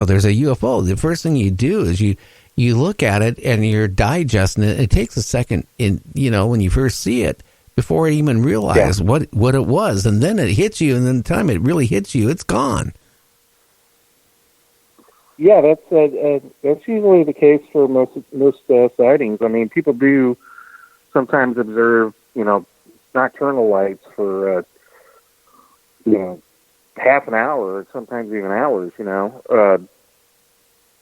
there's a UFO, the first thing you do is you look at it and you're digesting it. It takes a second when you first see it before you even realize what it was. And then it hits you, and then the time it really hits you, it's gone. Yeah, that's usually the case for most sightings. I mean, people do sometimes observe, nocturnal lights for, half an hour, or sometimes even hours,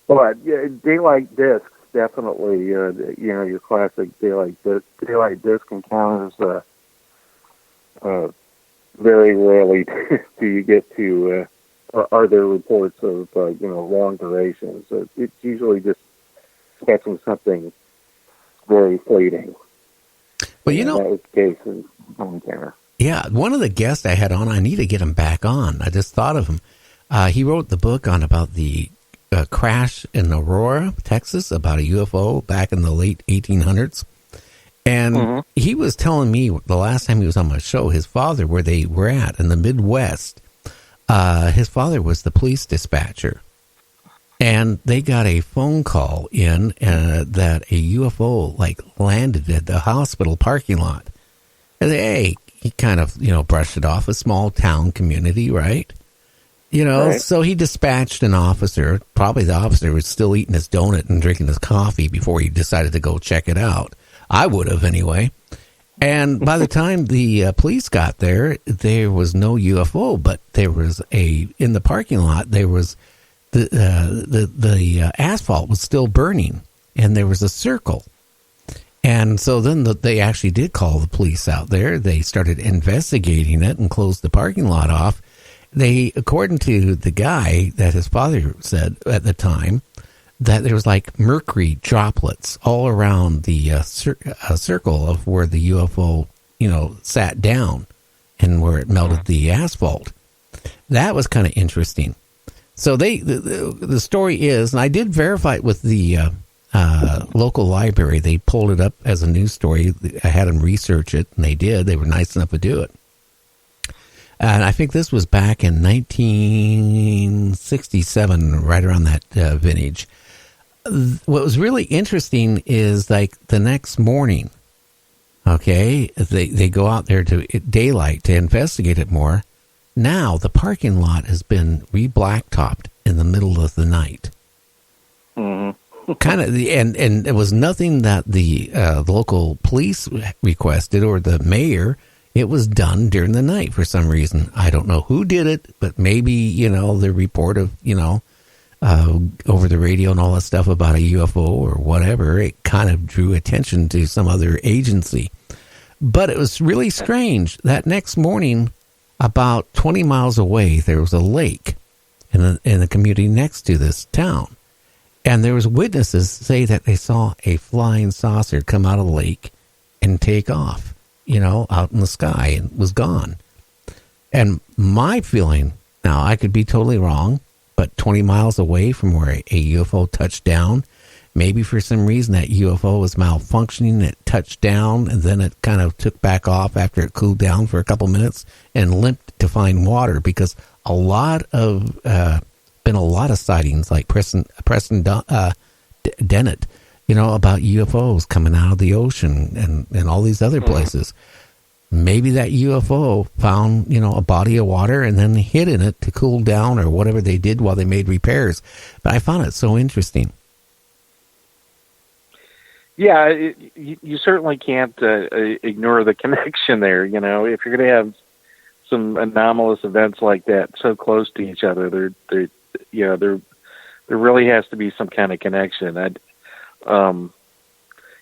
But daylight discs, definitely, your classic daylight disc encounters, very rarely do you get to, are there reports of, long durations. It's usually just catching something very fleeting. Well, that was the case in Montana. Yeah, one of the guests I had on, I need to get him back on. I just thought of him. He wrote the book about the crash in Aurora, Texas, about a UFO back in the late 1800s. And he was telling me the last time he was on my show, his father, where they were at in the Midwest, his father was the police dispatcher. And they got a phone call in that a UFO landed at the hospital parking lot. And he kind of, brushed it off, a small town community, right? Right. So he dispatched an officer. Probably the officer was still eating his donut and drinking his coffee before he decided to go check it out. I would have anyway. And by the time the police got there was no UFO, but there was in the parking lot, there was the asphalt was still burning, and there was a circle. And so then they actually did call the police out there. They started investigating it and closed the parking lot off. According to the guy that his father said at the time, that there was mercury droplets all around the circle of where the UFO, sat down and where it melted the asphalt. That was kind of interesting. So the story is, and I did verify it with the local library. They pulled it up as a news story. I had them research it, and they did. They were nice enough to do it. And I think this was back in 1967, right around that vintage. What was really interesting is the next morning, okay, they go out there to daylight to investigate it more. Now the parking lot has been re-blacktopped in the middle of the night. Mm-hmm. Kind of, and it was nothing that the local police requested or the mayor. It was done during the night for some reason. I don't know who did it, but maybe, the report of, over the radio and all that stuff about a UFO or whatever, it kind of drew attention to some other agency. But it was really strange. That next morning, about 20 miles away, there was a lake in the community next to this town. And there was witnesses say that they saw a flying saucer come out of the lake and take off, out in the sky, and was gone. And my feeling, now I could be totally wrong, but 20 miles away from where a UFO touched down, maybe for some reason that UFO was malfunctioning, it touched down, and then it kind of took back off after it cooled down for a couple minutes and limped to find water, because been a lot of sightings like Preston Dennett, about UFOs coming out of the ocean and all these other places. Maybe that UFO found, a body of water and then hid in it to cool down or whatever they did while they made repairs. But I found it so interesting. Yeah, you certainly can't ignore the connection there. If you're going to have some anomalous events like that so close to each other, there really has to be some kind of connection.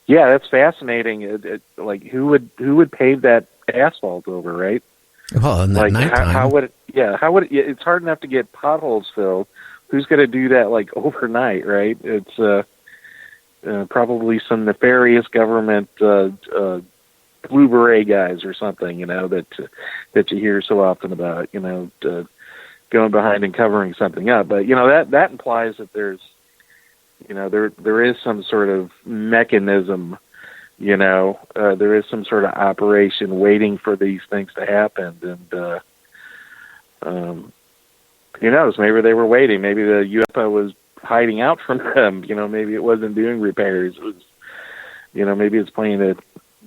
Yeah, that's fascinating. Who would pave that asphalt over, right? Well, in that nighttime. How would it? Yeah, how would it? It's hard enough to get potholes filled. Who's going to do that overnight, right? It's probably some nefarious government blue beret guys or something, that you hear so often about, going behind and covering something up. But that implies that there's, there is some sort of mechanism, there is some sort of operation waiting for these things to happen. And who knows? Maybe they were waiting. Maybe the UFO was hiding out from them. Maybe it wasn't doing repairs. It was, maybe it's playing a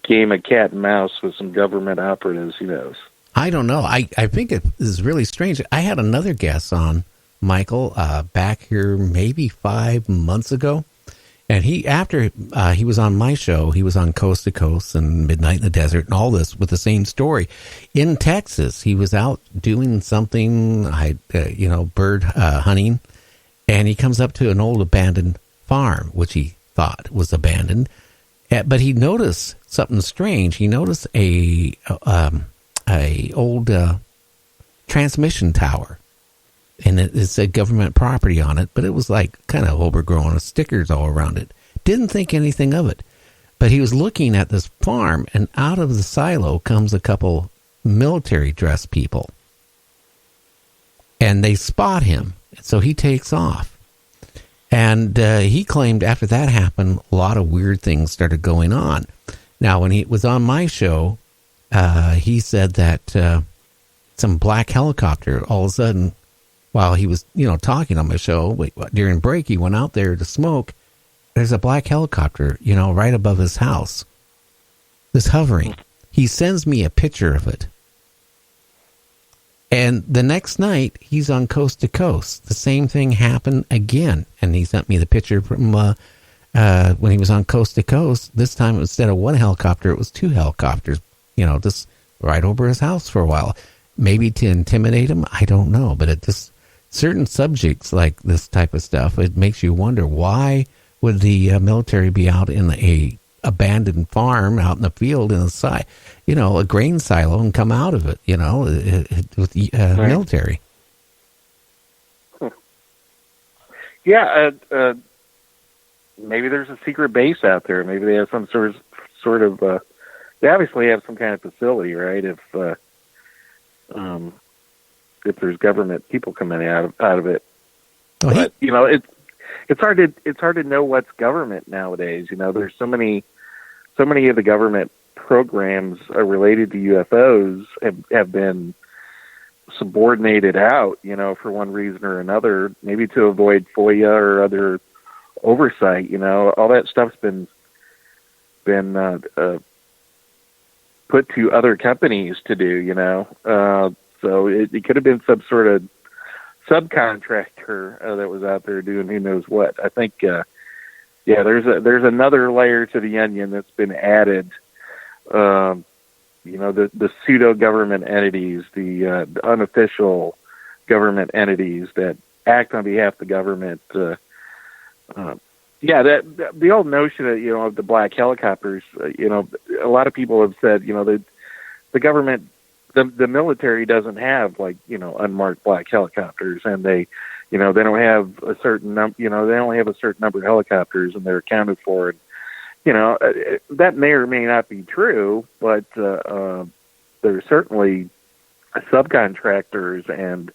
game of cat and mouse with some government operatives. Who knows? I don't know. I think it is really strange. I had another guest on, Michael, back here maybe 5 months ago. And after he was on my show, he was on Coast to Coast and Midnight in the Desert and all this with the same story. In Texas, he was out doing something, bird hunting, and he comes up to an old abandoned farm, which he thought was abandoned. But he noticed something strange. He noticed a old transmission tower. And it's a government property on it, but it was like kind of overgrown with stickers all around it. Didn't think anything of it. But he was looking at this farm, and out of the silo comes a couple military dress people. And they spot him. So he takes off. And he claimed after that happened, a lot of weird things started going on. Now, when he was on my show, he said that some black helicopter all of a sudden, while he was, talking on my show, during break, he went out there to smoke. There's a black helicopter, right above his house. This hovering. He sends me a picture of it. And the next night, he's on Coast to Coast. The same thing happened again. And he sent me the picture from when he was on Coast to Coast. This time, instead of one helicopter, it was two helicopters, just right over his house for a while. Maybe to intimidate him, I don't know. But it just... certain subjects like this type of stuff, it makes you wonder, why would the military be out in a abandoned farm out in the field in the side, a grain silo, and come out of it, with the military? Yeah, maybe there's a secret base out there. Maybe they have some sort of they obviously have some kind of facility, right? If there's government people coming out of it. But it's hard to know what's government nowadays. There's so many of the government programs related to UFOs have been subordinated out, for one reason or another, maybe to avoid FOIA or other oversight. All that stuff's been put to other companies to do. So it could have been some sort of subcontractor that was out there doing who knows what. I think, there's another layer to the onion that's been added. The pseudo government entities, the unofficial government entities that act on behalf of the government. The old notion of the black helicopters. A lot of people have said the government. The military doesn't have unmarked black helicopters, and they don't have a certain they only have a certain number of helicopters, and they're accounted for. And, that may or may not be true, but there's certainly subcontractors and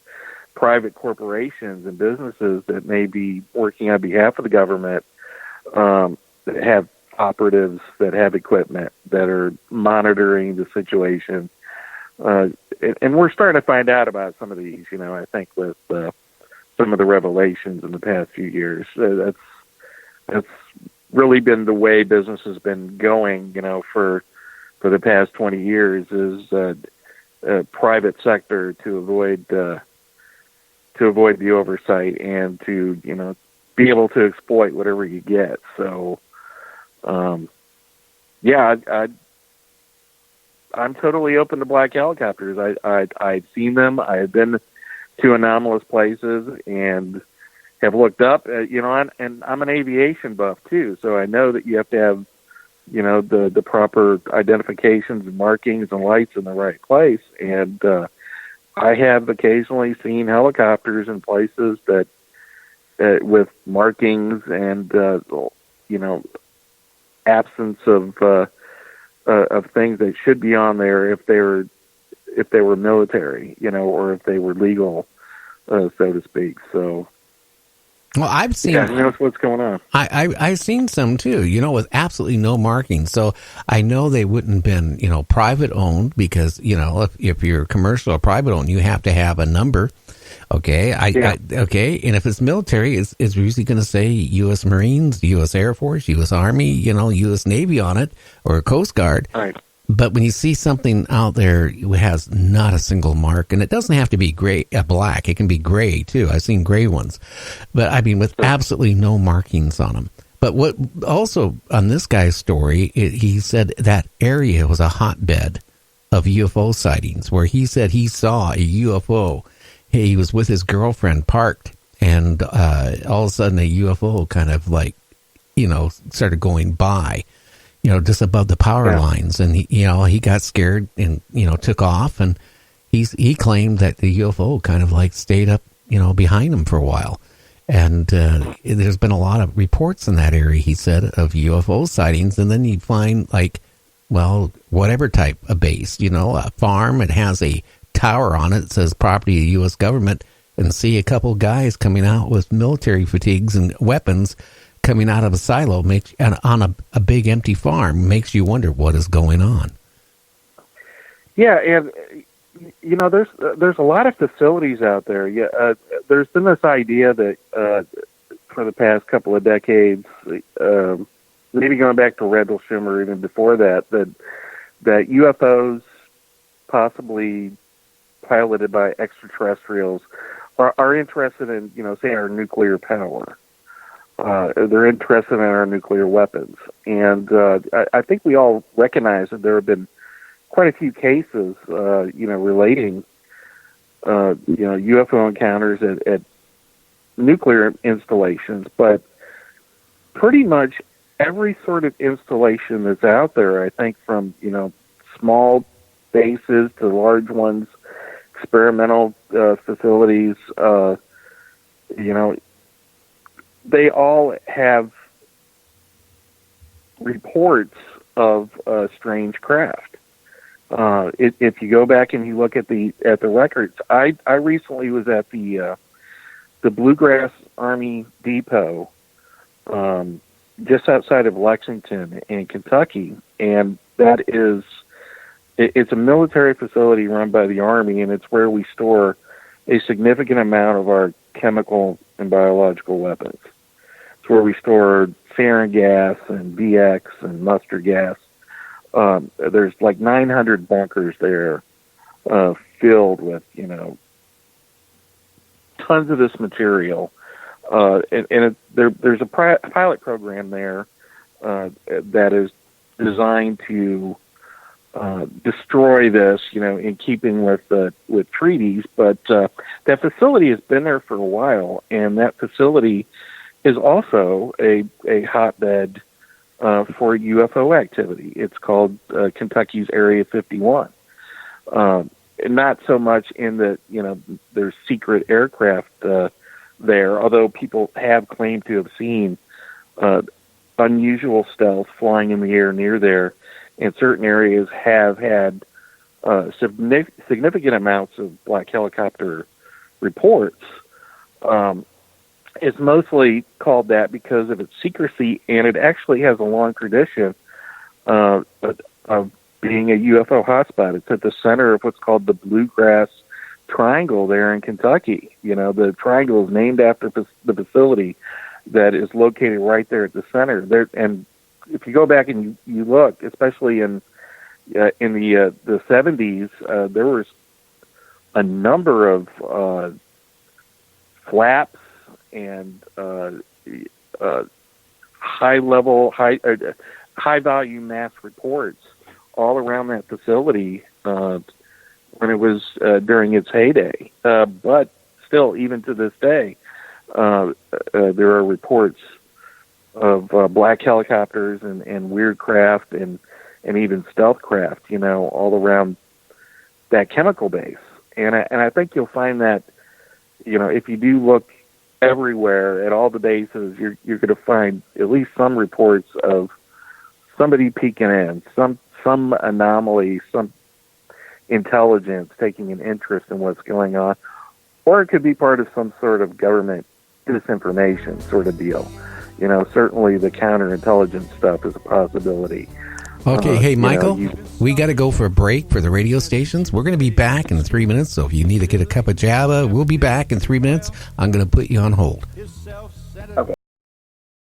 private corporations and businesses that may be working on behalf of the government that have operatives that have equipment that are monitoring the situation. And we're starting to find out about some of these, I think with some of the revelations in the past few years. That's really been the way business has been going, for the past 20 years is private sector to avoid the oversight and to, be able to exploit whatever you get. So, I'm totally open to black helicopters. I've seen them. I have been to anomalous places and have looked up. And I'm an aviation buff too, so I know that you have to have, the proper identifications and markings and lights in the right place. And I have occasionally seen helicopters in places that with markings and absence of things that should be on there if they were military, or if they were legal, so to speak. So, well, I've seen. Yeah, that's what's going on. I've seen some too, with absolutely no marking. So I know they wouldn't have been, private owned because, if you're commercial or private owned, you have to have a number. Okay, okay, and if it's military, it's usually going to say U.S. Marines, U.S. Air Force, U.S. Army, U.S. Navy on it, or Coast Guard. Right. But when you see something out there who has not a single mark, and it doesn't have to be gray, black, it can be gray too. I've seen gray ones, but I mean with absolutely no markings on them. But what also on this guy's story, he said that area was a hotbed of UFO sightings, where he said he saw a UFO. He was with his girlfriend parked, and all of a sudden a UFO kind of started going by, just above the power lines, and he got scared and took off, and he claimed that the UFO kind of stayed up behind him for a while. And there's been a lot of reports in that area, he said, of UFO sightings. And then you find, whatever type of base, a farm, it has a tower on it that says property of the U.S. government, and see a couple guys coming out with military fatigues and weapons coming out of a silo on a big empty farm. Makes you wonder what is going on. Yeah, and there's a lot of facilities out there. Yeah, there's been this idea that for the past couple of decades, maybe going back to Rendlesham or even before that UFOs, possibly piloted by extraterrestrials, are interested in say our nuclear power. They're interested in our nuclear weapons, and I think we all recognize that there have been quite a few cases, relating, UFO encounters at nuclear installations, but pretty much every sort of installation that's out there, I think from, small bases to large ones, experimental facilities, they all have reports of strange craft. If you go back and you look at the records, I recently was at the Bluegrass Army Depot, just outside of Lexington in Kentucky, and it's a military facility run by the Army, and it's where we store a significant amount of our chemical and biological weapons. It's where we store sarin gas and VX and mustard gas. There's 900 bunkers there, filled with, tons of this material. There's a pilot program there that is designed to destroy this, in keeping with treaties. But that facility has been there for a while, and that facility is also a hotbed for UFO activity. It's called Kentucky's Area 51. Not so much in that, there's secret aircraft there, although people have claimed to have seen unusual stealth flying in the air near there, and certain areas have had significant amounts of black helicopter reports. It's mostly called that because of its secrecy, and it actually has a long tradition of being a UFO hotspot. It's at the center of what's called the Bluegrass Triangle there in Kentucky. The triangle is named after the facility that is located right there at the center. There, and if you go back and you look, especially in the 70s, there was a number of flaps and high value mass reports all around that facility when it was during its heyday. But still, even to this day, there are reports of black helicopters and weird craft and even stealth craft, all around that chemical base. And I think you'll find that, if you do look everywhere at all the bases, you're going to find at least some reports of somebody peeking in, some anomaly, some intelligence taking an interest in what's going on, or it could be part of some sort of government disinformation sort of deal. Certainly the counterintelligence stuff is a possibility. Okay, hey, Michael, you know, we got to go for a break for the radio stations. We're going to be back in 3 minutes, so if you need to get a cup of Java, we'll be back in 3 minutes. I'm going to put you on hold. okay.